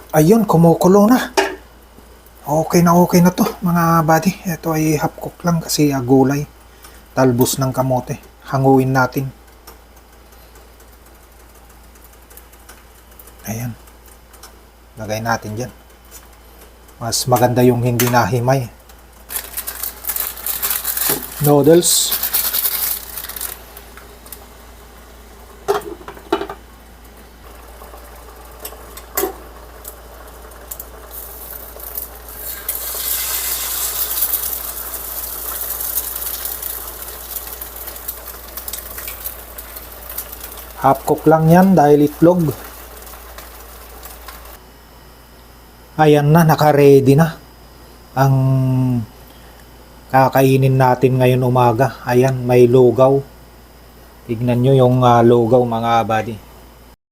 Ayun, kumukulo na. Okay na to mga buddy. Ito ay half cook lang kasi gulay. Talbos ng kamote. Hanguin natin. Ayan. Lagay natin dyan. Mas maganda yung hindi nahimay. Noodles. Half cook lang yan dahil itlog. Ayan na, naka-ready na ang kakainin natin ngayon umaga. Ayan, may lugaw. Tignan nyo yung lugaw mga buddy.